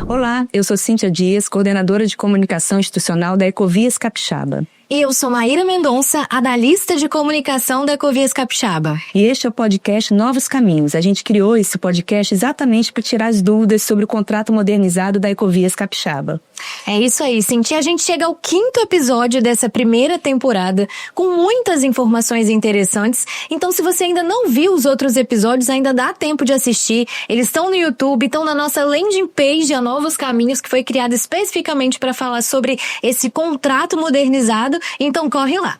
Olá, eu sou Cíntia Dias, coordenadora de comunicação institucional da Ecovias Capixaba. E eu sou Maíra Mendonça, analista de comunicação da Ecovias Capixaba. E este é o podcast Novos Caminhos. A gente criou esse podcast exatamente para tirar as dúvidas sobre o contrato modernizado da Ecovias Capixaba. É isso aí, Cintia. A gente chega ao 5º episódio dessa primeira temporada, com muitas informações interessantes. Então, se você ainda não viu os outros episódios, ainda dá tempo de assistir. Eles estão no YouTube, estão na nossa landing page, a Novos Caminhos, que foi criada especificamente para falar sobre esse contrato modernizado. Então, corre lá.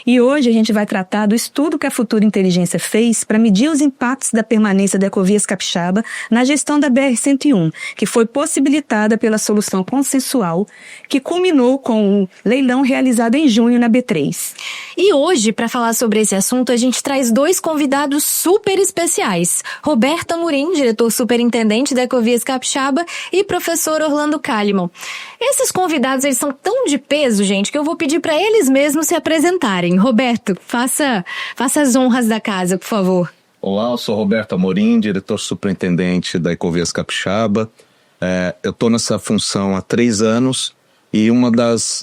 E hoje a gente vai tratar do estudo que a Futura Inteligência fez para medir os impactos da permanência da Ecovias Capixaba na gestão da BR-101, que foi possibilitada pela solução consensual que culminou com o leilão realizado em junho na B3. E hoje, para falar sobre esse assunto, a gente traz 2 convidados super especiais. Roberto Amorim, diretor superintendente da Ecovias Capixaba, e professor Orlando Kalimann. Esses convidados, eles são tão de peso, gente, que eu vou pedir para eles mesmos se apresentarem. Roberto, faça as honras da casa, por favor. Olá, eu sou Roberto Amorim, diretor superintendente da Ecovias Capixaba. Eu estou nessa função há 3 anos e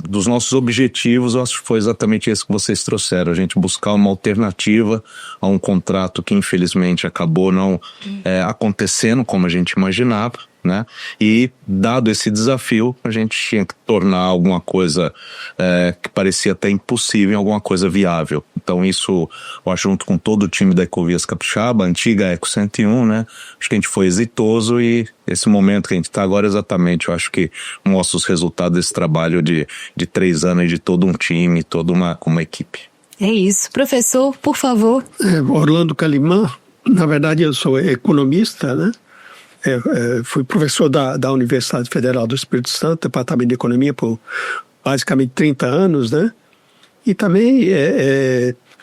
dos nossos objetivos, eu acho que foi exatamente esse que vocês trouxeram, a gente buscar uma alternativa a um contrato que infelizmente acabou não acontecendo como a gente imaginava, né? E dado esse desafio, a gente tinha que tornar alguma coisa que parecia até impossível, alguma coisa viável. Então isso, eu acho, junto com todo o time da Ecovias Capixaba, a antiga Eco 101, né? Acho que a gente foi exitoso e esse momento que a gente está agora, exatamente, eu acho que mostra os resultados desse trabalho de 3 anos e de todo um time, toda uma equipe. É isso. Professor, por favor. Orlando Kalimann, na verdade eu sou economista, né? Fui professor da Universidade Federal do Espírito Santo, Departamento de Economia, por basicamente 30 anos, né? E também,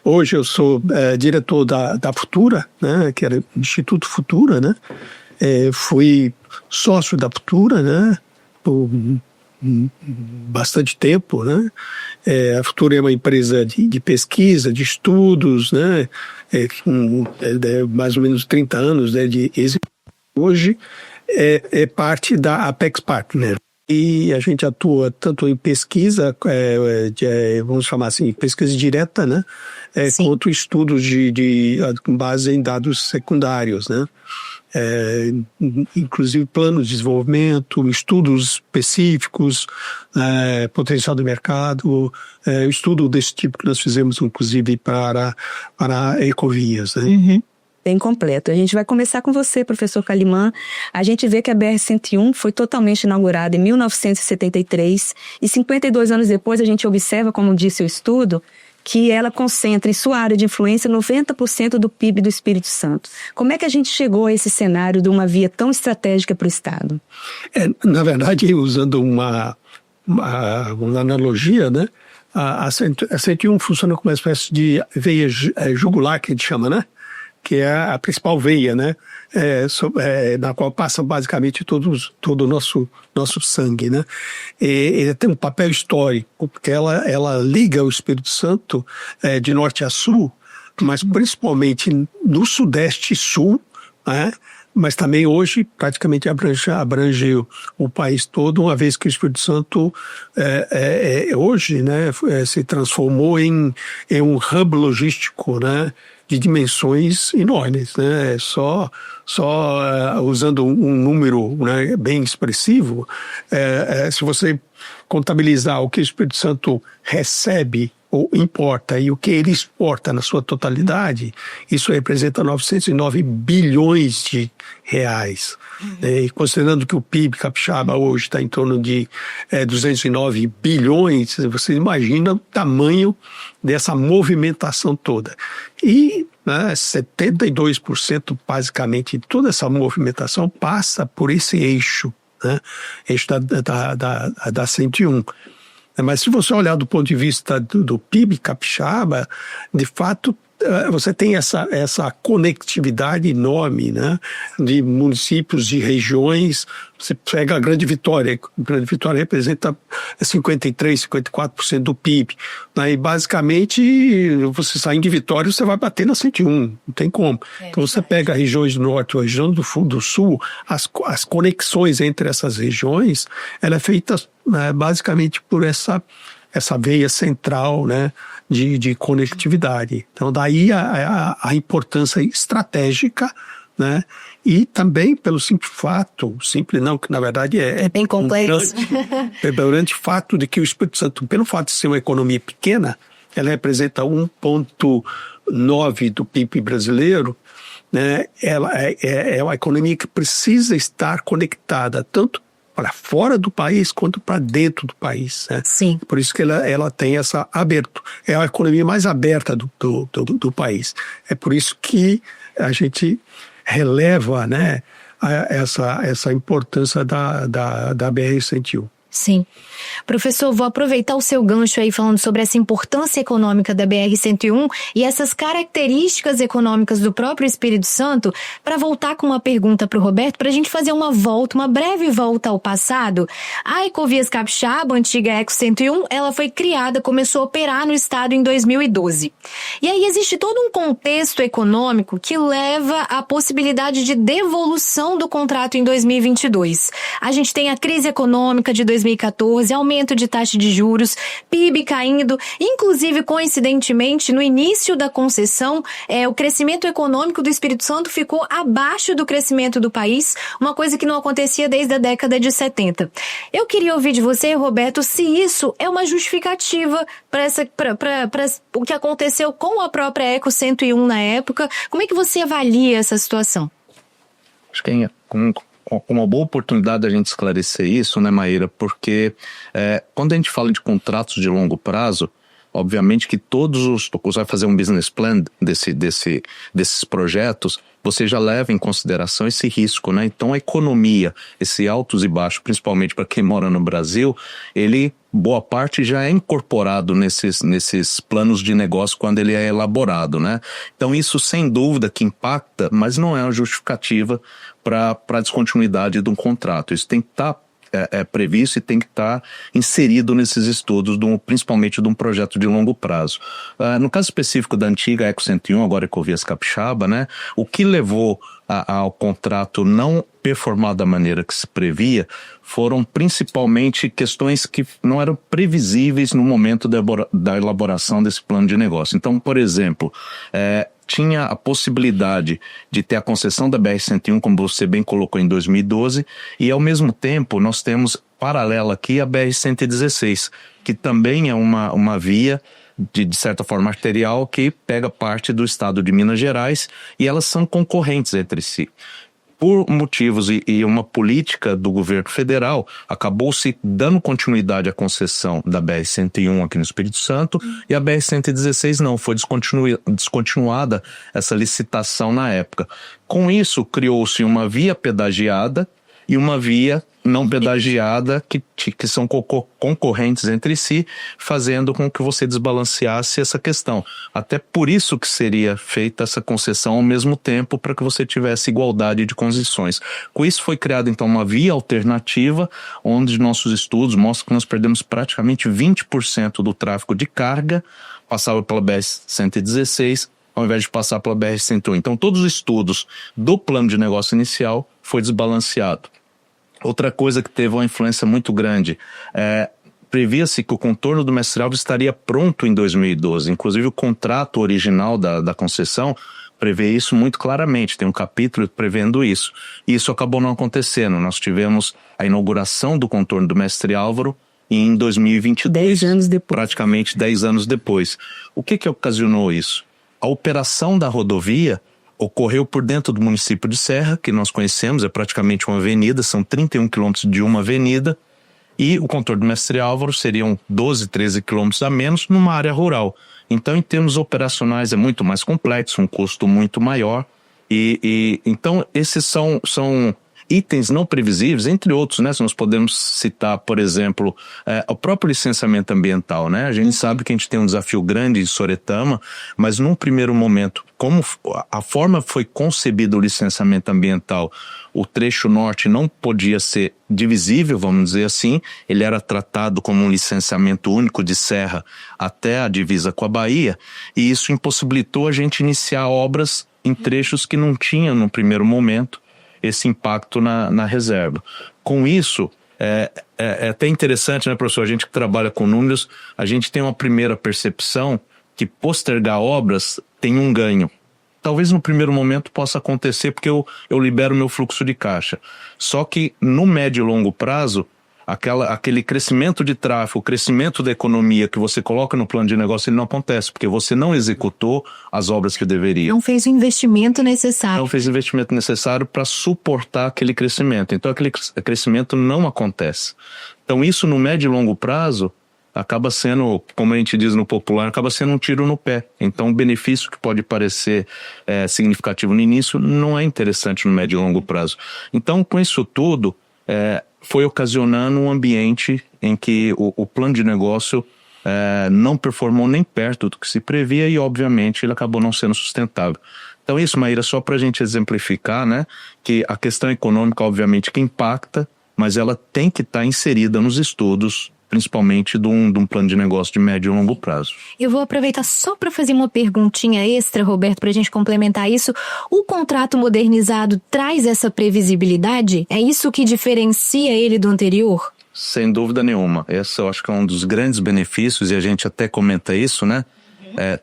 hoje eu sou diretor da Futura, né? Que era o Instituto Futura, né? Fui sócio da Futura, né? Por bastante tempo, né? A Futura é uma empresa de pesquisa, de estudos, né? Com mais ou menos 30 anos, né? De existência. Hoje é parte da Apex Partner e a gente atua tanto em pesquisa, vamos chamar assim, pesquisa direta, né? Quanto estudos com base em dados secundários, né? Inclusive planos de desenvolvimento, estudos específicos, potencial do mercado, estudo desse tipo que nós fizemos inclusive para Ecovias, né? Uhum. Bem completo. A gente vai começar com você, professor Kalimann. A gente vê que a BR-101 foi totalmente inaugurada em 1973 e 52 anos depois a gente observa, como disse o estudo, que ela concentra em sua área de influência 90% do PIB do Espírito Santo. Como é que a gente chegou a esse cenário de uma via tão estratégica para o Estado? Na verdade, usando uma analogia, né? A 101 funciona como uma espécie de veia jugular, que a gente chama, né? Que é a principal veia, né? Na qual passa basicamente todo o nosso sangue, né? Ele tem um papel histórico, porque ela liga o Espírito Santo de norte a sul, mas principalmente no sudeste e sul, né? Mas também hoje praticamente abrange o país todo, uma vez que o Espírito Santo hoje, né, se transformou em um hub logístico, né? De dimensões enormes, né? Só usando um número, né, bem expressivo, se você contabilizar o que o Espírito Santo recebe ou importa e o que ele exporta na sua totalidade, isso representa 909 bilhões de reais. E considerando que o PIB capixaba hoje está em torno de 209 bilhões, você imagina o tamanho dessa movimentação toda. E 72% basicamente de toda essa movimentação passa por esse eixo, né? Eixo da 101. Mas se você olhar do ponto de vista do PIB capixaba, de fato você tem essa conectividade enorme, né, de municípios, de regiões. Você pega a Grande Vitória representa 53%, 54% do PIB. Né, e basicamente, você saindo de Vitória, você vai bater na 101, não tem como. Então você pega regiões do Norte ou região do Sul, as conexões entre essas regiões, ela é feita basicamente por essa veia central, né, de conectividade. Então, daí a importância estratégica, né, e também pelo simples que na verdade é bem complexo. Pelo grande fato de que o Espírito Santo, pelo fato de ser uma economia pequena, ela representa 1,9% do PIB brasileiro, né, ela é uma economia que precisa estar conectada tanto para fora do país quanto para dentro do país. Né? Sim. Por isso que ela tem essa abertura. É a economia mais aberta do país. É por isso que a gente releva, né, essa importância da BR-101. Sim. Professor, vou aproveitar o seu gancho aí falando sobre essa importância econômica da BR-101 e essas características econômicas do próprio Espírito Santo para voltar com uma pergunta para o Roberto, para a gente fazer uma breve volta ao passado. A Ecovias Capixaba, a antiga Eco 101, ela foi criada, começou a operar no estado em 2012. E aí existe todo um contexto econômico que leva à possibilidade de devolução do contrato em 2022. A gente tem a crise econômica de 2014, aumento de taxa de juros, PIB caindo, inclusive, coincidentemente, no início da concessão, o crescimento econômico do Espírito Santo ficou abaixo do crescimento do país, uma coisa que não acontecia desde a década de 70. Eu queria ouvir de você, Roberto, se isso é uma justificativa para o que aconteceu com a própria Eco 101 na época. Como é que você avalia essa situação? Acho que é uma boa oportunidade da gente esclarecer isso, né, Maíra? Porque quando a gente fala de contratos de longo prazo, obviamente que você vai fazer um business plan desses projetos, você já leva em consideração esse risco, né? Então a economia, esse altos e baixos, principalmente para quem mora no Brasil, boa parte já é incorporado nesses planos de negócio quando ele é elaborado, né? Então isso sem dúvida que impacta, mas não é uma justificativa para a descontinuidade de um contrato. Isso tem que estar previsto e tem que estar inserido nesses estudos, principalmente de um projeto de longo prazo. No caso específico da antiga Eco 101, agora Ecovias Capixaba, né, o que levou ao contrato não performar da maneira que se previa foram principalmente questões que não eram previsíveis no momento da elaboração desse plano de negócio. Então, por exemplo, tinha a possibilidade de ter a concessão da BR-101, como você bem colocou, em 2012, e ao mesmo tempo nós temos paralela aqui a BR-116, que também é uma via de certa forma arterial que pega parte do estado de Minas Gerais, e elas são concorrentes entre si. Por motivos e uma política do governo federal, acabou-se dando continuidade à concessão da BR-101 aqui no Espírito Santo, e a BR-116 não, foi descontinuada essa licitação na época. Com isso, criou-se uma via pedagiada e uma via não pedagiada que são concorrentes entre si, fazendo com que você desbalanceasse essa questão. Até por isso que seria feita essa concessão ao mesmo tempo, para que você tivesse igualdade de condições. Com isso foi criada então uma via alternativa, onde nossos estudos mostram que nós perdemos praticamente 20% do tráfego de carga, passava pela BR-116, ao invés de passar pela BR-101. Então todos os estudos do plano de negócio inicial foi desbalanceado. Outra coisa que teve uma influência muito grande, previa-se que o contorno do Mestre Álvares estaria pronto em 2012, inclusive o contrato original da concessão prevê isso muito claramente, tem um capítulo prevendo isso, e isso acabou não acontecendo. Nós tivemos a inauguração do contorno do Mestre Álvaro em 2022, 10 anos depois. Praticamente 10 anos depois. O que ocasionou isso? A operação da rodovia ocorreu por dentro do município de Serra, que nós conhecemos, é praticamente uma avenida, são 31 quilômetros de uma avenida, e o contorno do Mestre Álvaro seriam 12, 13 quilômetros a menos numa área rural. Então, em termos operacionais, é muito mais complexo, um custo muito maior, então esses são itens não previsíveis, entre outros, né? Nós podemos citar, por exemplo, o próprio licenciamento ambiental, né? A gente sabe que a gente tem um desafio grande em Soretama, mas num primeiro momento, como a forma foi concebido o licenciamento ambiental, o trecho norte não podia ser divisível, vamos dizer assim, ele era tratado como um licenciamento único de serra até a divisa com a Bahia, e isso impossibilitou a gente iniciar obras em trechos que não tinham, no primeiro momento, esse impacto na reserva. Com isso, é até interessante, né, professor? A gente que trabalha com números, a gente tem uma primeira percepção que postergar obras tem um ganho. Talvez no primeiro momento possa acontecer porque eu libero meu fluxo de caixa. Só que no médio e longo prazo, aquele crescimento de tráfego, o crescimento da economia que você coloca no plano de negócio, ele não acontece, porque você não executou as obras que deveria. Não fez o investimento necessário. Não fez o investimento necessário para suportar aquele crescimento. Então aquele crescimento não acontece. Então isso no médio e longo prazo acaba sendo, como a gente diz no popular, acaba sendo um tiro no pé. Então o benefício que pode parecer significativo no início não é interessante no médio e longo prazo. Então com isso tudo, foi ocasionando um ambiente em que o plano de negócio não performou nem perto do que se previa e obviamente ele acabou não sendo sustentável. Então isso, Maíra, só para a gente exemplificar, né, que a questão econômica obviamente que impacta, mas ela tem que estar inserida nos estudos, principalmente de um plano de negócio de médio e longo prazo. Eu vou aproveitar só para fazer uma perguntinha extra, Roberto, para a gente complementar isso. O contrato modernizado traz essa previsibilidade? É isso que diferencia ele do anterior? Sem dúvida nenhuma. Esse eu acho que é um dos grandes benefícios, e a gente até comenta isso, né?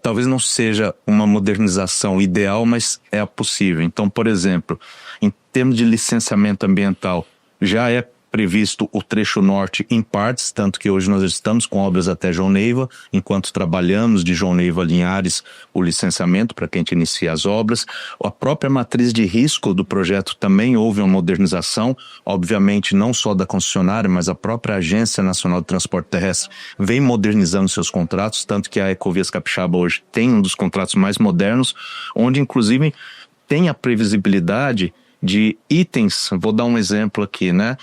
Talvez não seja uma modernização ideal, mas é possível. Então, por exemplo, em termos de licenciamento ambiental, já é previsto o trecho norte em partes, tanto que hoje nós estamos com obras até João Neiva, enquanto trabalhamos de João Neiva a Linhares o licenciamento para que a gente inicie as obras. A própria matriz de risco do projeto também houve uma modernização, obviamente não só da concessionária, mas a própria Agência Nacional de Transporte Terrestre vem modernizando seus contratos, tanto que a Ecovias Capixaba hoje tem um dos contratos mais modernos, onde inclusive tem a previsibilidade de itens. Vou dar um exemplo aqui, né?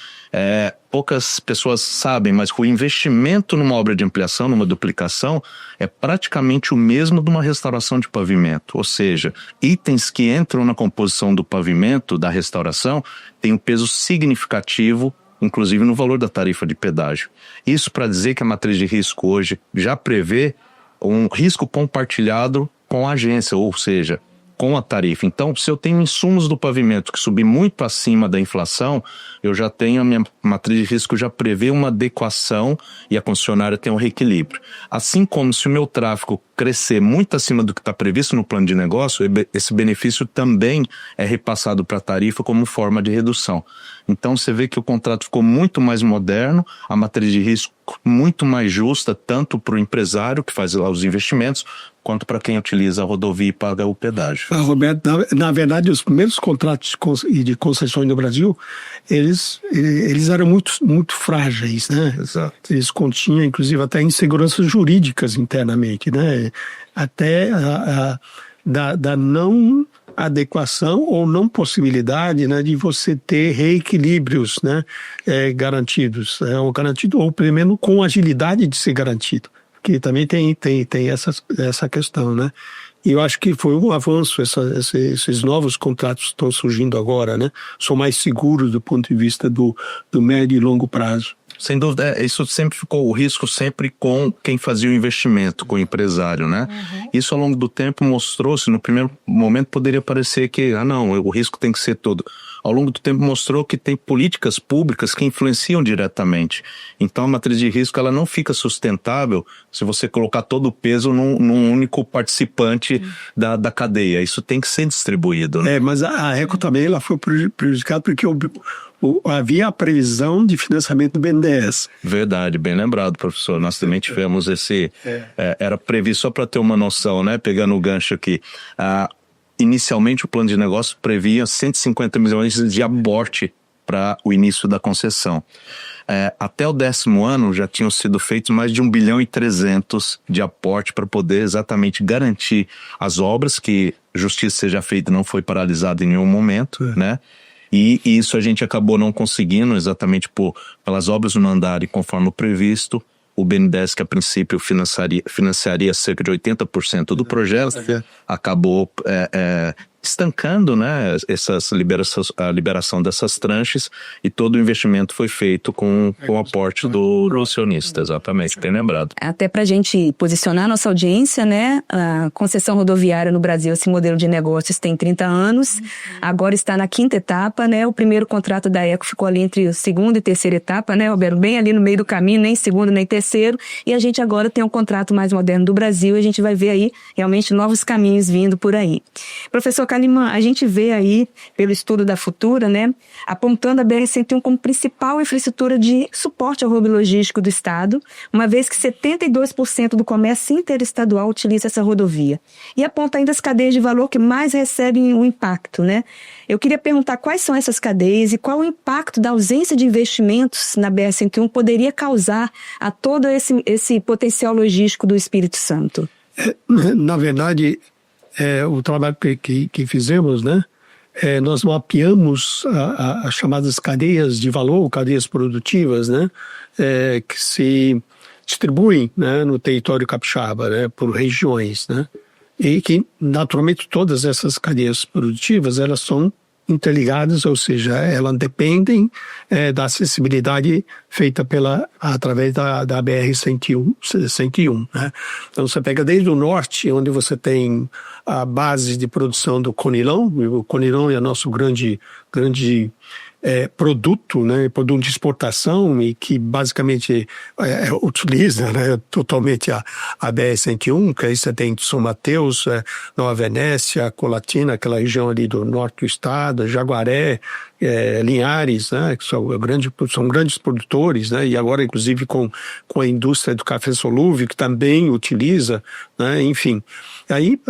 Poucas pessoas sabem, mas o investimento numa obra de ampliação, numa duplicação, é praticamente o mesmo de uma restauração de pavimento. Ou seja, itens que entram na composição do pavimento, da restauração, têm um peso significativo, inclusive no valor da tarifa de pedágio. Isso para dizer que a matriz de risco hoje já prevê um risco compartilhado com a agência, ou seja, com a tarifa. Então, se eu tenho insumos do pavimento que subir muito acima da inflação, eu já tenho a minha matriz de risco já prevê uma adequação e a concessionária tem um reequilíbrio. Assim como se o meu tráfego crescer muito acima do que está previsto no plano de negócio, esse benefício também é repassado para a tarifa como forma de redução. Então você vê que o contrato ficou muito mais moderno, a matriz de risco muito mais justa, tanto para o empresário que faz lá os investimentos, quanto para quem utiliza a rodovia e paga o pedágio. Roberto, na verdade, os primeiros contratos de concessões no Brasil, eles eram muito frágeis, né? Exato. Eles continham, inclusive, até inseguranças jurídicas internamente, né? Até da não adequação ou não possibilidade, né, de você ter reequilíbrios, né, garantidos, ou pelo menos com agilidade de ser garantido, porque também tem essa questão, né? E eu acho que foi um avanço, esses novos contratos que estão surgindo agora, né, são mais seguros do ponto de vista do médio e longo prazo. Sem dúvida, isso sempre ficou o risco sempre com quem fazia o investimento, com o empresário, né? Uhum. Isso ao longo do tempo mostrou-se, no primeiro momento poderia parecer que, o risco tem que ser todo. Ao longo do tempo mostrou que tem políticas públicas que influenciam diretamente. Então a matriz de risco ela não fica sustentável se você colocar todo o peso num único participante da cadeia. Isso tem que ser distribuído, né? Mas a Eco também ela foi prejudicada porque havia a previsão de financiamento do BNDES. Verdade, bem lembrado, professor. Nós também tivemos era previsto, só para ter uma noção, né? Pegando o gancho aqui. Inicialmente o plano de negócio previa 150 milhões de aporte para o início da concessão. Até o 10º ano já tinham sido feitos mais de 1,3 bilhão de aporte para poder exatamente garantir as obras, que justiça seja feita, não foi paralisada em nenhum momento, né? E isso a gente acabou não conseguindo exatamente pelas obras não andarem conforme o previsto. O BNDES, que a princípio financiaria cerca de 80% do projeto, acabou estancando, né, a liberação dessas tranches, e todo o investimento foi feito com o aporte do acionista, exatamente, bem lembrado. Até para a gente posicionar nossa audiência, né, a concessão rodoviária no Brasil, esse modelo de negócios tem 30 anos, agora está na 5ª etapa, né, o primeiro contrato da Eco ficou ali entre a 2ª e 3ª etapa, né, Roberto, bem ali no meio do caminho, nem segundo nem terceiro, e a gente agora tem um contrato mais moderno do Brasil, e a gente vai ver aí realmente novos caminhos vindo por aí. Professor Kalimann, a gente vê aí, pelo estudo da Futura, né, apontando a BR-101 como principal infraestrutura de suporte ao hub logístico do Estado, uma vez que 72% do comércio interestadual utiliza essa rodovia. E aponta ainda as cadeias de valor que mais recebem o impacto, né? Eu queria perguntar quais são essas cadeias e qual o impacto da ausência de investimentos na BR-101 poderia causar a todo esse potencial logístico do Espírito Santo. Na verdade, o trabalho que fizemos, né, nós mapeamos as chamadas cadeias de valor, cadeias produtivas, né, que se distribuem, né, no território capixaba, né, por regiões, né, e que naturalmente todas essas cadeias produtivas elas são interligadas, ou seja, elas dependem da acessibilidade feita através da BR-101, né? Então você pega desde o norte, onde você tem a base de produção do Conilon. O Conilon é nosso grande produto, né, produto de exportação, e que basicamente utiliza, né, totalmente a BR-101, que aí você tem São Mateus, Nova Venécia, Colatina, aquela região ali do norte do estado, Jaguaré, Linhares, né, que são grandes produtores, né, e agora inclusive com a indústria do café solúvel, que também utiliza, né, enfim. Aí,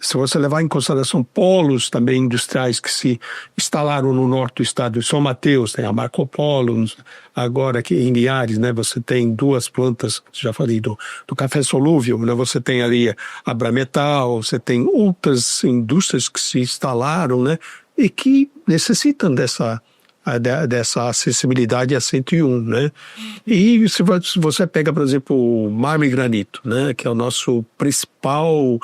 se você levar em consideração polos também industriais que se instalaram no norte do estado de São Mateus, tem a Marco Polo, agora aqui em Linhares, né, você tem 2 plantas, já falei do café solúvel, né, você tem ali a Brametal, você tem outras indústrias que se instalaram, né, e que necessitam dessa acessibilidade a 101, né? E se você pega, por exemplo, o mármore e granito, né, que é o nosso principal,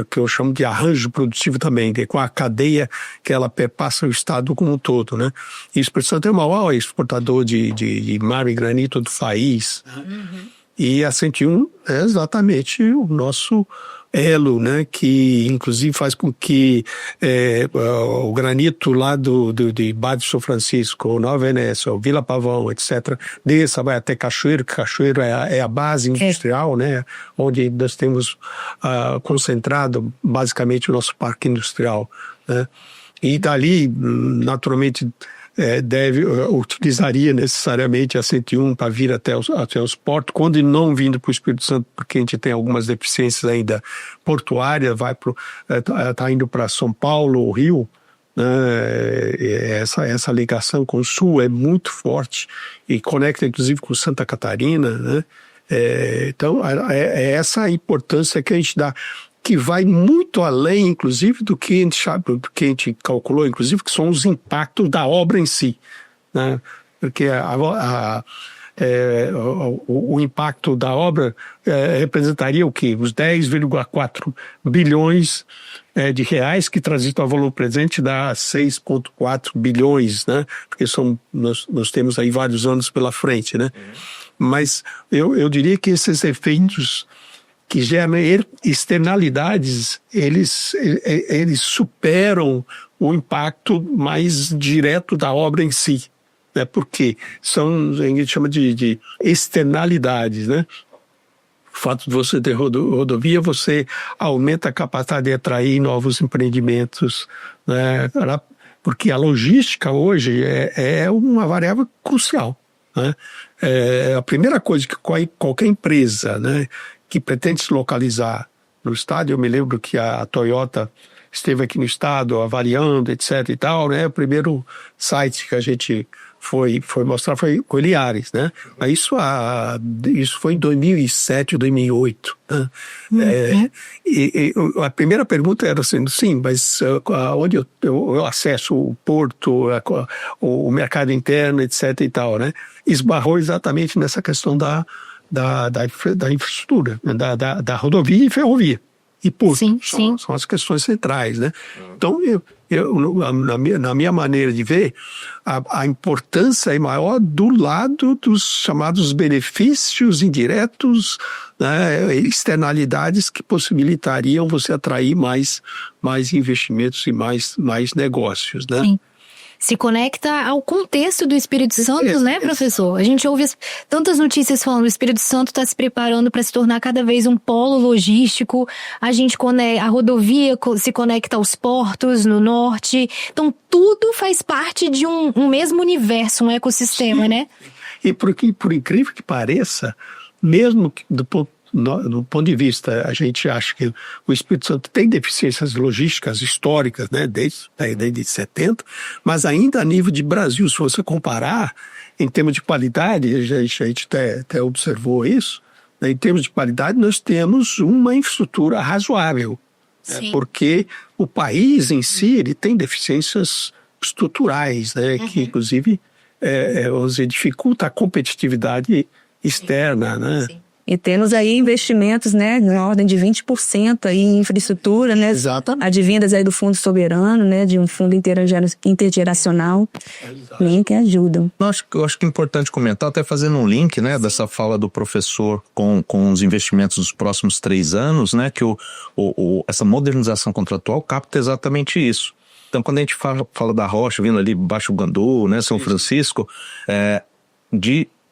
que eu chamo de arranjo produtivo também, com a cadeia que ela perpassa o estado como um todo, né? E o Espírito Santo é o maior exportador de mármore e granito do país. E a 101 é exatamente o nosso elo, né, que inclusive faz com que o granito lá de Bairro de São Francisco, Nova Venécia, Vila Pavão, etc., desça, vai até Cachoeiro, que Cachoeiro é a base industrial, né, onde nós temos concentrado basicamente o nosso parque industrial, né, e dali, naturalmente, utilizaria necessariamente a 101 para vir até os portos, quando não vindo para o Espírito Santo, porque a gente tem algumas deficiências ainda portuárias, está indo para São Paulo, Rio, né? Essa ligação com o Sul é muito forte e conecta inclusive com Santa Catarina, né? Então, essa a importância que a gente dá, que vai muito além, inclusive, do que a gente calculou, inclusive, que são os impactos da obra em si, né? Porque o impacto da obra representaria o quê? Os 10,4 bilhões de reais, que transitam a valor presente dá 6,4 bilhões, né? Porque nós temos aí vários anos pela frente, né? Mas eu diria que esses efeitos que geram externalidades, eles superam o impacto mais direto da obra em si, né? Porque a gente chama de externalidades, né? O fato de você ter rodovia, você aumenta a capacidade de atrair novos empreendimentos, né? Porque a logística hoje é uma variável crucial, né? A primeira coisa que qualquer empresa, né, que pretende se localizar no estado, eu me lembro que a Toyota esteve aqui no estado avaliando, etc e tal, né? O primeiro site que a gente foi mostrar foi Linhares, né? Isso foi em 2007, 2008. Né? A primeira pergunta era assim, sim, mas onde eu acesso o porto, o mercado interno, etc. e tal, né? Esbarrou exatamente nessa questão da infraestrutura, né? da rodovia e ferrovia. E porto, são as questões centrais, né? Então, na minha maneira de ver, a importância é maior do lado dos chamados benefícios indiretos, né, externalidades que possibilitariam você atrair mais investimentos e mais negócios, né? Sim. Se conecta ao contexto do Espírito Santo, né, professor? A gente ouve tantas notícias falando que o Espírito Santo está se preparando para se tornar cada vez um polo logístico. A rodovia se conecta aos portos no norte. Então, tudo faz parte de um mesmo universo, um ecossistema, sim, né? E por incrível que pareça, mesmo do ponto de vista, a gente acha que o Espírito Santo tem deficiências logísticas históricas, né, desde 70, mas ainda a nível de Brasil, se você comparar, em termos de qualidade, a gente até observou isso, né, em termos de qualidade nós temos uma infraestrutura razoável, né, porque o país em si ele tem deficiências estruturais, né, que inclusive dificulta a competitividade externa, né? Sim. E temos aí investimentos, né, na ordem de 20% aí em infraestrutura, né? Exatamente. Advindas aí do Fundo Soberano, né, de um fundo intergeracional, que ajudam. Eu acho que é importante comentar, até fazendo um link, né, dessa fala do professor com os investimentos dos próximos 3 anos, né, que essa modernização contratual capta exatamente isso. Então, quando a gente fala da Rocha, vindo ali Baixo Guandu, né, São Francisco,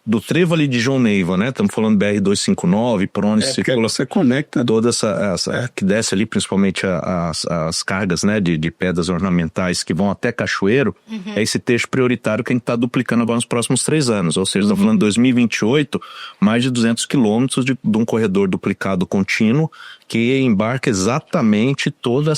do trevo ali de João Neiva, né? Estamos falando BR-259, por onde circula. Você conecta toda essa que desce ali, principalmente as cargas, né? De pedras ornamentais que vão até Cachoeiro. É esse trecho prioritário que a gente está duplicando agora nos próximos 3 anos. Ou seja, estamos falando de 2028, mais de 200 quilômetros de um corredor duplicado contínuo que embarca exatamente toda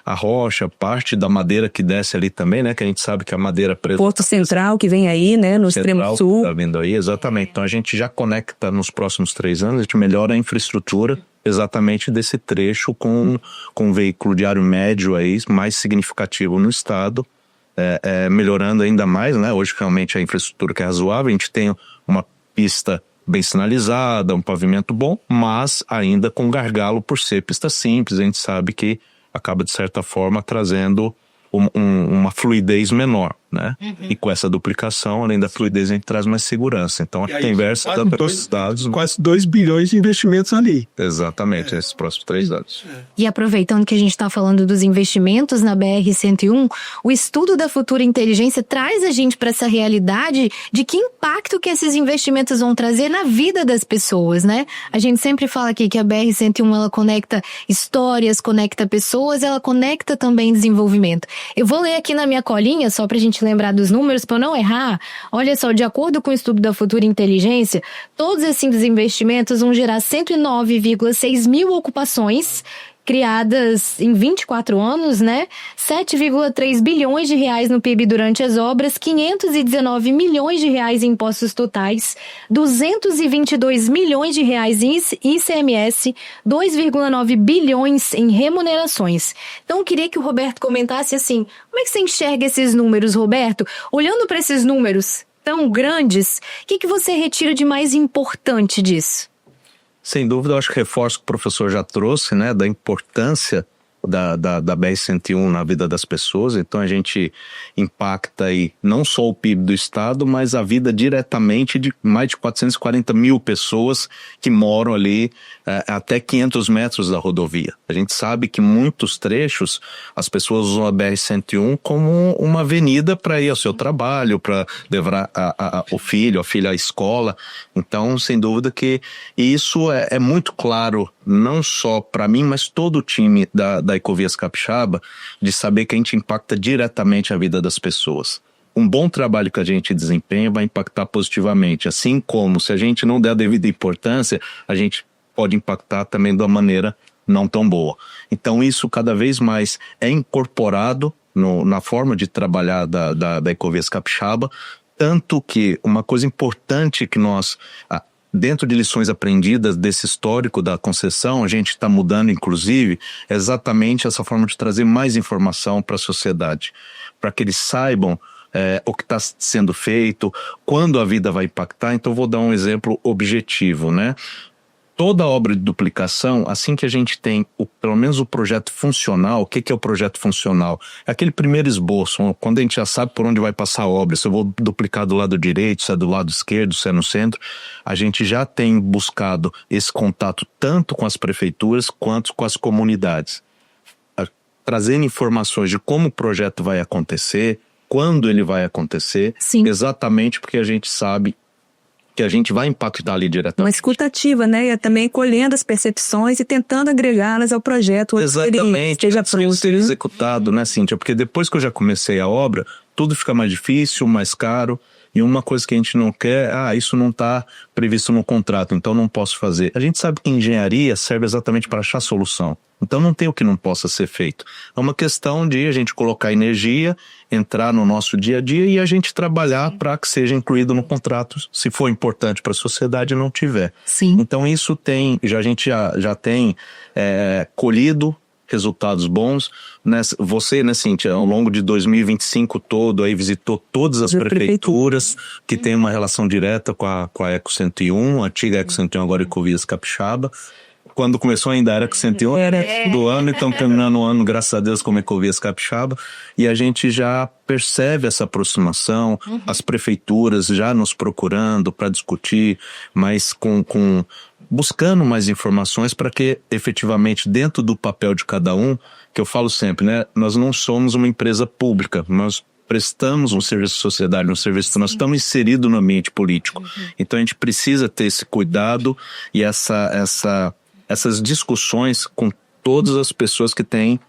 a rocha, parte da madeira que desce ali também, né? Que a gente sabe que a madeira presa. Porto Central que vem aí, né? No extremo sul. Tá vindo aí, exatamente. Então a gente já conecta nos próximos 3 anos, a gente melhora a infraestrutura exatamente desse trecho com um veículo diário médio aí mais significativo no estado, melhorando ainda mais, né? Hoje realmente a infraestrutura que é razoável, a gente tem uma pista bem sinalizada, um pavimento bom, mas ainda com gargalo por ser pista simples. A gente sabe que acaba de certa forma trazendo uma fluidez menor, né? E com essa duplicação, além da fluidez, a gente traz mais segurança. Então, a inversa tanto pelos estados. Quase 2 bilhões de investimentos ali. Exatamente, nesses próximos 3 anos. E aproveitando que a gente está falando dos investimentos na BR-101, o estudo da futura inteligência traz a gente para essa realidade de que impacto que esses investimentos vão trazer na vida das pessoas, né? A gente sempre fala aqui que a BR-101 ela conecta histórias, conecta pessoas, ela conecta também desenvolvimento. Eu vou ler aqui na minha colinha, só para a gente lembrar dos números, para eu não errar. Olha só, de acordo com o estudo da Futura Inteligência, todos esses investimentos vão gerar 109,6 mil ocupações criadas em 24 anos, né? 7,3 bilhões de reais no PIB durante as obras, 519 milhões de reais em impostos totais, 222 milhões de reais em ICMS, 2,9 bilhões em remunerações. Então, eu queria que o Roberto comentasse assim, como é que você enxerga esses números, Roberto? Olhando para esses números tão grandes, o que você retira de mais importante disso? Sem dúvida, eu acho que reforço que o professor já trouxe, né, da importância da BR-101 na vida das pessoas. Então a gente impacta aí não só o PIB do estado, mas a vida diretamente de mais de 440 mil pessoas que moram ali até 500 metros da rodovia. A gente sabe que muitos trechos as pessoas usam a BR-101 como uma avenida para ir ao seu trabalho, para levar o filho, a filha à escola. Então, sem dúvida que isso é muito claro, não só para mim, mas todo o time da Ecovias Capixaba, de saber que a gente impacta diretamente a vida das pessoas. Um bom trabalho que a gente desempenha vai impactar positivamente, assim como se a gente não der a devida importância, a gente pode impactar também de uma maneira não tão boa. Então isso cada vez mais é incorporado na forma de trabalhar da Ecovias Capixaba, Tanto que uma coisa importante que nós, dentro de lições aprendidas desse histórico da concessão, a gente está mudando, inclusive, é exatamente essa forma de trazer mais informação para a sociedade, para que eles saibam o que está sendo feito, quando a vida vai impactar. Então, vou dar um exemplo objetivo, né? Toda obra de duplicação, assim que a gente tem pelo menos o projeto funcional, o que é o projeto funcional? É aquele primeiro esboço, quando a gente já sabe por onde vai passar a obra, se eu vou duplicar do lado direito, se é do lado esquerdo, se é no centro, a gente já tem buscado esse contato tanto com as prefeituras quanto com as comunidades, trazendo informações de como o projeto vai acontecer, quando ele vai acontecer, Sim. exatamente porque a gente sabe que a gente vai impactar ali diretamente. Uma escuta ativa, né? E também colhendo as percepções e tentando agregá-las ao projeto. Exatamente. Esteja pronto. Ser executado, né, Cíntia? Porque depois que eu já comecei a obra, tudo fica mais difícil, mais caro. E uma coisa que a gente não quer, isso não está previsto no contrato, então não posso fazer. A gente sabe que engenharia serve exatamente para achar solução. Então não tem o que não possa ser feito. É uma questão de a gente colocar energia, entrar no nosso dia a dia e a gente trabalhar para que seja incluído no contrato, se for importante para a sociedade e não tiver. Sim. Então isso a gente já tem colhido resultados bons. Você, né, Cíntia, ao longo de 2025 todo, aí visitou todas as prefeituras que têm uma relação direta com a Eco 101, a antiga Eco 101, agora Ecovias Capixaba. Quando começou ainda era Eco 101, era do ano, então terminando o ano, graças a Deus, como Ecovias Capixaba. E a gente já percebe essa aproximação, as prefeituras já nos procurando para discutir, mas buscando mais informações para que, efetivamente, dentro do papel de cada um, que eu falo sempre, né? Nós não somos uma empresa pública, nós prestamos um serviço à sociedade, um serviço, nós estamos inseridos no ambiente político. Então a gente precisa ter esse cuidado e essas discussões com todas as pessoas que têm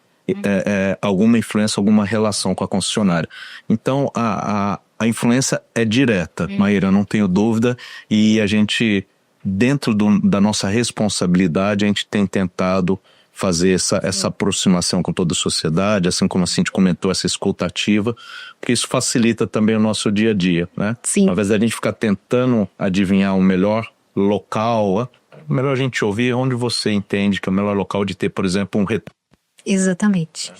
alguma influência, alguma relação com a concessionária. Então a influência é direta, Maíra, não tenho dúvida, e a gente, dentro da nossa responsabilidade, a gente tem tentado fazer essa aproximação com toda a sociedade, assim como a Cintia comentou, essa escuta ativa, porque isso facilita também o nosso dia a dia, né? Sim. Ao invés da gente ficar tentando adivinhar o melhor local, melhor a gente ouvir onde você entende que é o melhor local de ter, por exemplo, um retorno. Exatamente.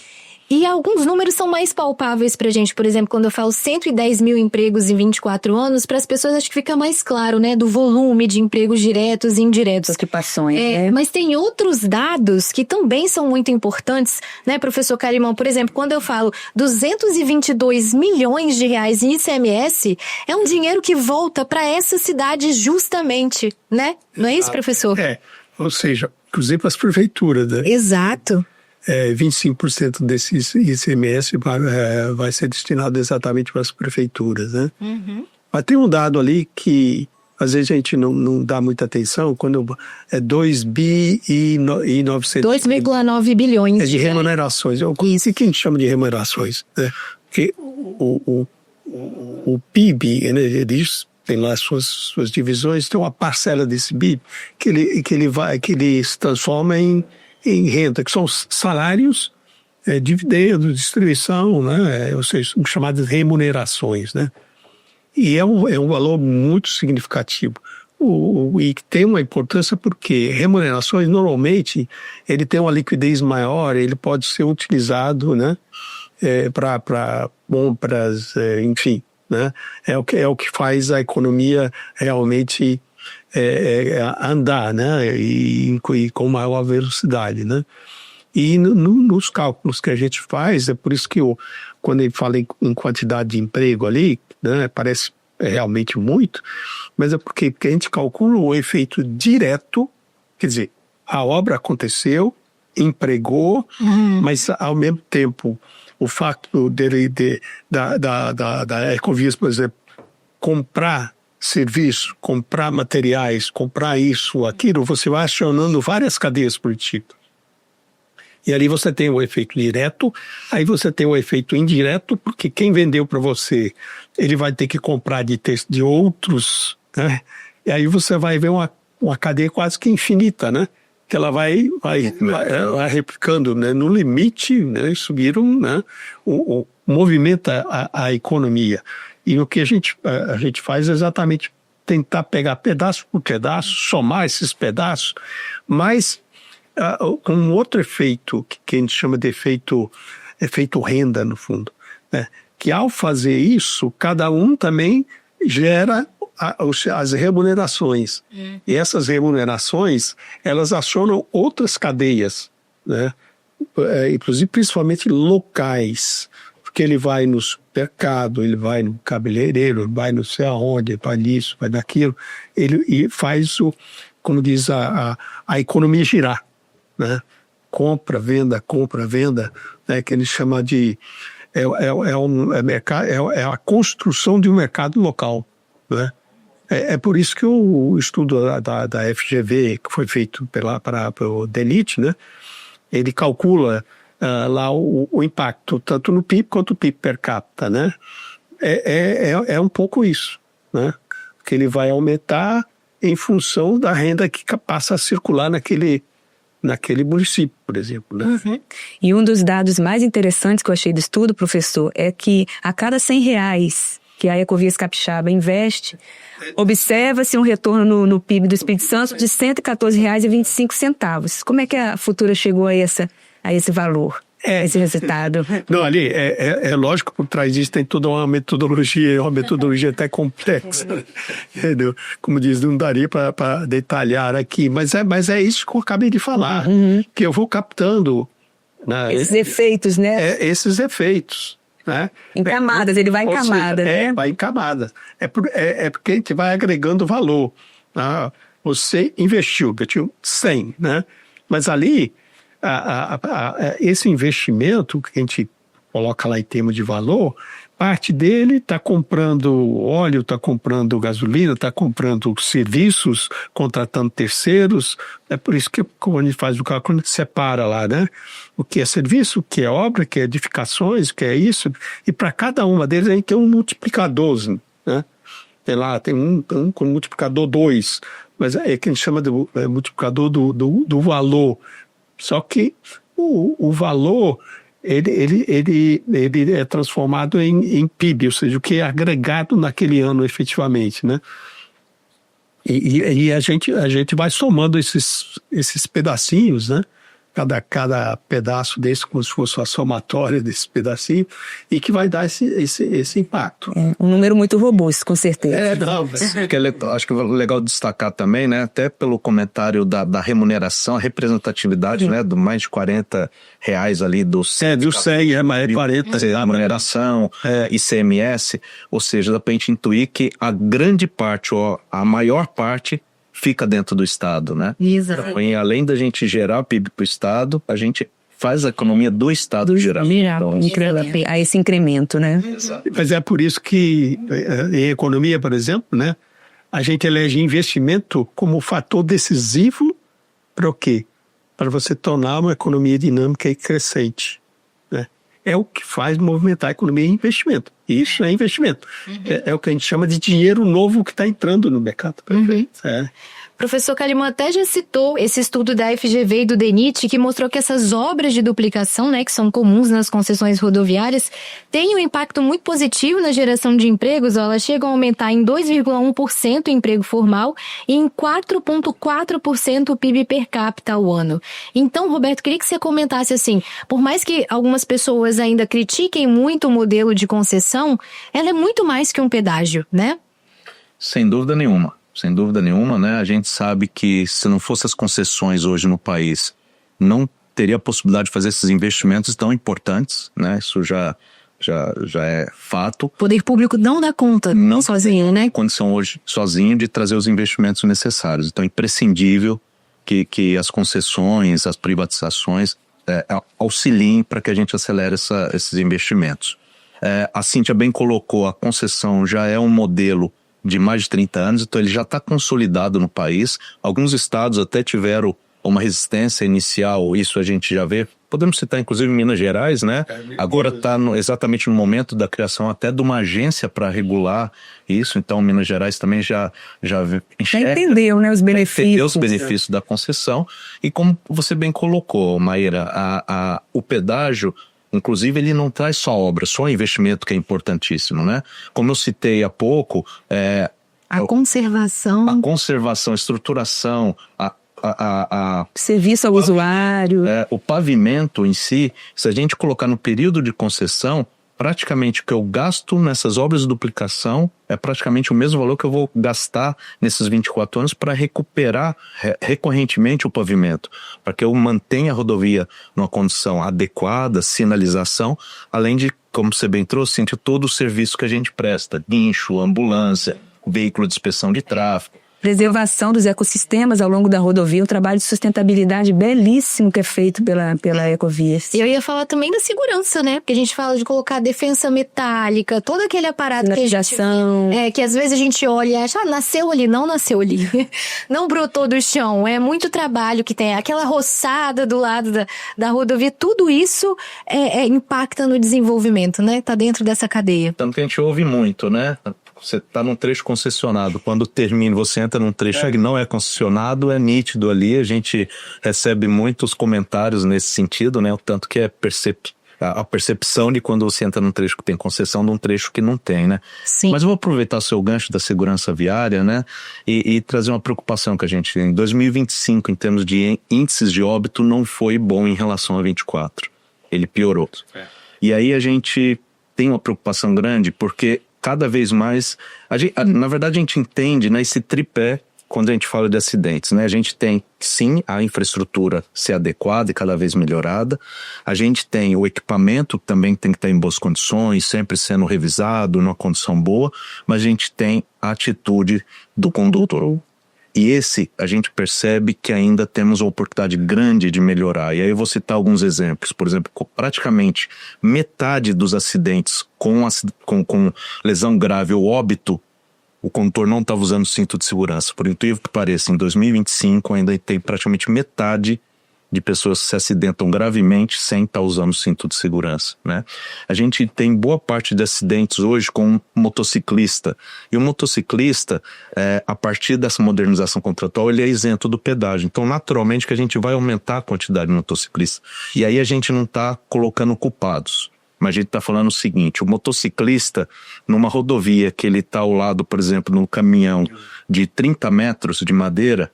E alguns números são mais palpáveis pra gente. Por exemplo, quando eu falo 110 mil empregos em 24 anos, para as pessoas acho que fica mais claro, né? Do volume de empregos diretos e indiretos. Ocupações, né? Mas tem outros dados que também são muito importantes, né, professor Calimão? Por exemplo, quando eu falo 222 milhões de reais em ICMS, é um dinheiro que volta para essa cidade justamente, né? Não é isso, professor? Ou seja, inclusive para as prefeituras, né? Exato. 25% desse ICMS vai ser destinado exatamente para as prefeituras, né? Mas tem um dado ali que às vezes a gente não dá muita atenção, quando é 2 bi e 900... 2,9 bilhões. É de remunerações. O que a gente chama de remunerações? Né? Porque o PIB, né, eles tem lá suas divisões, tem uma parcela desse PIB que ele se transforma em renda, que são salários, dividendos, distribuição, né? Ou seja, chamadas remunerações, né? E é um valor muito significativo. E tem uma importância porque remunerações, normalmente, ele tem uma liquidez maior, ele pode ser utilizado, né? Para compras, enfim, né? É o que faz a economia realmente andar, né? E com maior velocidade, né? E nos cálculos que a gente faz, é por isso que quando ele fala em quantidade de emprego ali, né, parece realmente muito, mas é porque a gente calcula o efeito direto, quer dizer, a obra aconteceu, empregou, mas ao mesmo tempo o fato da Ecovias, por exemplo, comprar serviço, comprar materiais, comprar isso, aquilo, você vai acionando várias cadeias produtivas. E ali você tem o efeito direto, aí você tem o efeito indireto, porque quem vendeu para você, ele vai ter que comprar de outros, né? E aí você vai ver uma cadeia quase que infinita, né? Que ela vai replicando, né? No limite, né? Subiram, né? Movimenta a economia. E o que a gente faz é exatamente tentar pegar pedaço por pedaço, somar esses pedaços, mas com um outro efeito, que a gente chama de efeito renda, no fundo, né? Que ao fazer isso, cada um também gera as remunerações. E essas remunerações, elas acionam outras cadeias, né? Inclusive, principalmente locais, porque ele vai no supermercado, ele vai no cabeleireiro, ele vai não sei aonde, ele vai nisso, vai naquilo, e faz como diz, a economia girar, né? Compra, venda, né? Que ele chama de é a construção de um mercado local, né? É por isso que o estudo da FGV, que foi feito para o DENIT, né? Ele calcula lá o impacto, tanto no PIB quanto no PIB per capita, né? É um pouco isso, né? Que ele vai aumentar em função da renda que passa a circular naquele município, por exemplo, né? E um dos dados mais interessantes que eu achei do estudo, professor, é que a cada R$100 que a Ecovias Capixaba investe, observa-se um retorno no PIB do Espírito Santo de R$114,25. Como é que a Futura chegou a esse valor, a esse resultado? Não, ali, é lógico, por trás disso tem toda uma metodologia até complexa, entendeu? Como diz, não daria para detalhar aqui, mas é isso que eu acabei de falar, que eu vou captando, né, esses efeitos, né? Esses efeitos. Né? Em camadas, ele vai em camadas, né? Vai em camadas. É porque a gente vai agregando valor. Né? Você investiu 100, né? Mas ali, esse investimento que a gente coloca lá em termos de valor, parte dele está comprando óleo, está comprando gasolina, está comprando serviços, contratando terceiros. É por isso que quando a gente faz o cálculo, a gente separa lá, né? O que é serviço, o que é obra, o que é edificações, o que é isso. E para cada uma deles a gente tem um multiplicador, né? Tem um com multiplicador 2, mas é que a gente chama de multiplicador do valor. Só que o valor ele é transformado em PIB, ou seja, o que é agregado naquele ano efetivamente, né? E a gente vai somando esses pedacinhos, né? Cada pedaço desse como se fosse uma somatória desse pedacinho, e que vai dar esse impacto. Um número muito robusto, com certeza. Acho que é legal destacar também, né, até pelo comentário da remuneração, a representatividade, né, do mais de R$40 ali do 100, mais 40. Remuneração, ICMS, ou seja, dá para a gente intuir que a grande parte, ou a maior parte, fica dentro do Estado, né? Exato. Então, além da gente gerar PIB para o Estado, a gente faz a economia do Estado girar. Então, a esse incremento, né? Exato. Mas é por isso que em economia, por exemplo, né, a gente elege investimento como fator decisivo para o quê? Para você tornar uma economia dinâmica e crescente, né? É o que faz movimentar a economia em investimento. Isso é investimento. É o que a gente chama de dinheiro novo que está entrando no mercado. Professor Kalimann até já citou esse estudo da FGV e do DENIT que mostrou que essas obras de duplicação, né, que são comuns nas concessões rodoviárias, têm um impacto muito positivo na geração de empregos. Elas chegam a aumentar em 2,1% o emprego formal e em 4,4% o PIB per capita ao ano. Então, Roberto, queria que você comentasse assim, por mais que algumas pessoas ainda critiquem muito o modelo de concessão, ela é muito mais que um pedágio, né? Sem dúvida nenhuma. Sem dúvida nenhuma, né? A gente sabe que se não fossem as concessões hoje no país, não teria a possibilidade de fazer esses investimentos tão importantes, né? Isso já é fato. O poder público não dá conta sozinho, né? Condição hoje sozinho de trazer os investimentos necessários. Então é imprescindível que as concessões, as privatizações auxiliem para que a gente acelere esses investimentos. A Cíntia bem colocou, a concessão já é um modelo de mais de 30 anos, então ele já está consolidado no país. Alguns estados até tiveram uma resistência inicial, isso a gente já vê. Podemos citar inclusive Minas Gerais, né? Agora está exatamente no momento da criação até de uma agência para regular isso, então Minas Gerais também já entendeu, né, os benefícios. Entendeu os benefícios da concessão, e como você bem colocou, Maíra, o pedágio Inclusive, ele não traz só obra, só investimento que é importantíssimo, né? Como eu citei há pouco, A conservação. a conservação, a estruturação, Serviço ao usuário. o pavimento em si, se a gente colocar no período de concessão, praticamente o que eu gasto nessas obras de duplicação é praticamente o mesmo valor que eu vou gastar nesses 24 anos para recuperar recorrentemente o pavimento, para que eu mantenha a rodovia numa condição adequada, sinalização, além de, como você bem trouxe, todo o serviço que a gente presta, guincho, ambulância, veículo de inspeção de tráfego. Preservação dos ecossistemas ao longo da rodovia, um trabalho de sustentabilidade belíssimo que é feito pela Ecovias. E eu ia falar também da segurança, né? Porque a gente fala de colocar defensa metálica, todo aquele aparato que a gente... que às vezes a gente olha e acha, nasceu ali, não nasceu ali. Não brotou do chão. É muito trabalho que tem. Aquela roçada do lado da rodovia, tudo isso impacta no desenvolvimento, né? Tá dentro dessa cadeia. Tanto que a gente ouve muito, né? Você está num trecho concessionado, quando termina, você entra num trecho que não é concessionado, é nítido ali, a gente recebe muitos comentários nesse sentido, né? O tanto que é a percepção de quando você entra num trecho que tem concessão, num trecho que não tem, né? Sim. Mas eu vou aproveitar o seu gancho da segurança viária, né? E trazer uma preocupação que a gente tem. Em 2025, em termos de índices de óbito, não foi bom em relação a 24. Ele piorou. E aí a gente tem uma preocupação grande, porque cada vez mais, na verdade a gente entende, né, esse tripé quando a gente fala de acidentes, né? A gente tem, sim, a infraestrutura ser adequada e cada vez melhorada, a gente tem o equipamento que também tem que estar em boas condições, sempre sendo revisado, numa condição boa, mas a gente tem a atitude do condutor. E a gente percebe que ainda temos uma oportunidade grande de melhorar. E aí eu vou citar alguns exemplos. Por exemplo, praticamente metade dos acidentes com lesão grave ou óbito, o condutor não estava usando cinto de segurança. Por incrível que pareça, em 2025 ainda tem praticamente metade de pessoas que se acidentam gravemente sem estar usando cinto de segurança, né? A gente tem boa parte de acidentes hoje com um motociclista. E o motociclista, a partir dessa modernização contratual, ele é isento do pedágio. Então, naturalmente, que a gente vai aumentar a quantidade de motociclistas. E aí a gente não está colocando culpados. Mas a gente está falando o seguinte, o motociclista, numa rodovia que ele está ao lado, por exemplo, num caminhão de 30 metros de madeira,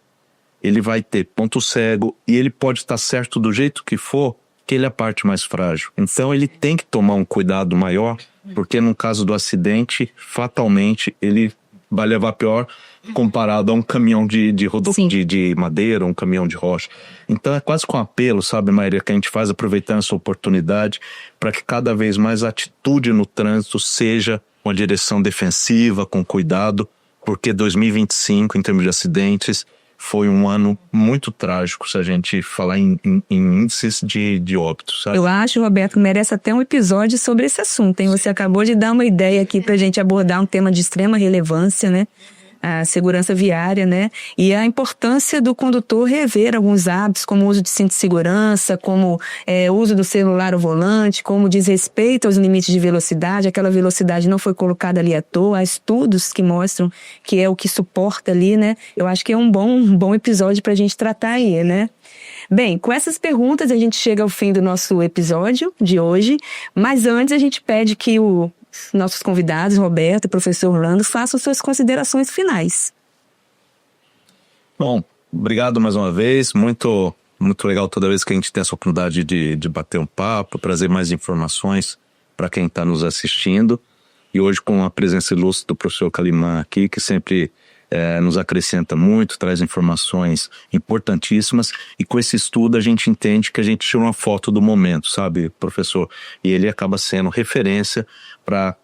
ele vai ter ponto cego e ele pode estar certo do jeito que for, que ele é a parte mais frágil. Então ele tem que tomar um cuidado maior, porque no caso do acidente, fatalmente, ele vai levar pior comparado a um caminhão de madeira, um caminhão de rocha. Então é quase com apelo, sabe, Maíra, que a gente faz aproveitando essa oportunidade para que cada vez mais a atitude no trânsito seja uma direção defensiva, com cuidado, porque 2025, em termos de acidentes, foi um ano muito trágico, se a gente falar em índices de óbitos, sabe? Eu acho, Roberto, que merece até um episódio sobre esse assunto, hein? Você acabou de dar uma ideia aqui pra gente abordar um tema de extrema relevância, né? A segurança viária, né? E a importância do condutor rever alguns hábitos, como o uso de cinto de segurança, como o uso do celular ao volante, como desrespeito aos limites de velocidade. Aquela velocidade não foi colocada ali à toa. Há estudos que mostram que é o que suporta ali, né? Eu acho que é um bom episódio pra gente tratar aí, né? Bem, com essas perguntas a gente chega ao fim do nosso episódio de hoje, mas antes a gente pede que nossos convidados, Roberto e professor Orlando, façam suas considerações finais. Bom, obrigado mais uma vez, muito legal toda vez que a gente tem essa oportunidade de bater um papo, trazer mais informações para quem está nos assistindo, e hoje com a presença ilustre do professor Calimã aqui, que sempre nos acrescenta muito, traz informações importantíssimas, e com esse estudo a gente entende que a gente tira uma foto do momento, sabe, professor? E ele acaba sendo referência para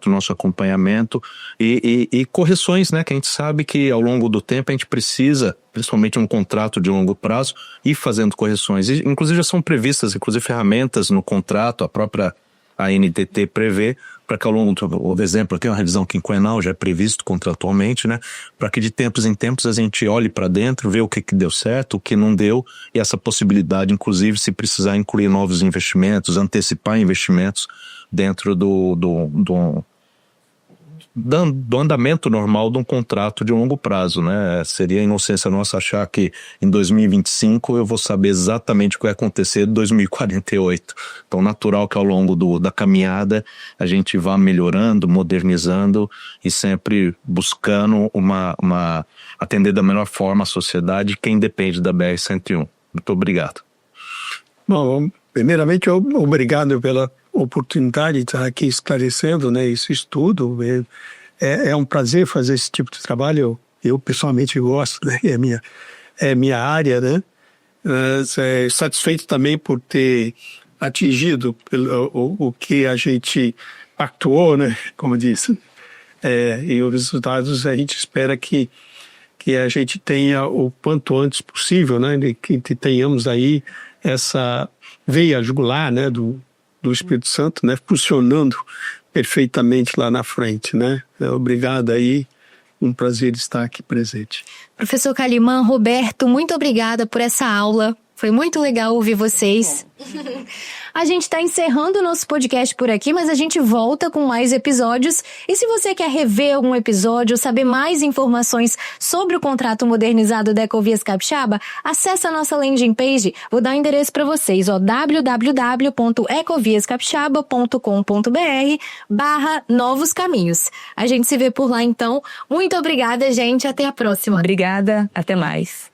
nosso acompanhamento e correções, né, que a gente sabe que ao longo do tempo a gente precisa, principalmente um contrato de longo prazo, ir fazendo correções. E, inclusive já são previstas, ferramentas no contrato, a própria ANTT prevê, para que ao longo do exemplo aqui, uma revisão quinquenal já é previsto contratualmente, né? Para que de tempos em tempos a gente olhe para dentro, vê o que deu certo, o que não deu, e essa possibilidade, inclusive, se precisar incluir novos investimentos, antecipar investimentos dentro do do andamento normal de um contrato de longo prazo, né? Seria inocência nossa achar que em 2025 eu vou saber exatamente o que vai acontecer em 2048. Então, natural que ao longo da caminhada a gente vá melhorando, modernizando e sempre buscando atender da melhor forma a sociedade, quem depende da BR-101. Muito obrigado. Bom, primeiramente, obrigado pela oportunidade de estar aqui esclarecendo, né, esse estudo. É um prazer fazer esse tipo de trabalho. Eu pessoalmente gosto, né, é minha área, né. Satisfeito também por ter atingido o que a gente pactuou, né, como disse. E os resultados a gente espera que a gente tenha o quanto antes possível, né, que tenhamos aí essa veia jugular, né, do Espírito Santo, né, funcionando perfeitamente lá na frente, né. Obrigado aí, um prazer estar aqui presente. Professor Kalimann, Roberto, muito obrigada por essa aula. Foi muito legal ouvir vocês. A gente está encerrando o nosso podcast por aqui, mas a gente volta com mais episódios. E se você quer rever algum episódio, saber mais informações sobre o contrato modernizado da Ecovias Capixaba, acesse a nossa landing page. Vou dar o endereço para vocês, www.ecoviascapixaba.com.br/novos caminhos. A gente se vê por lá então. Muito obrigada, gente. Até a próxima. Obrigada. Até mais.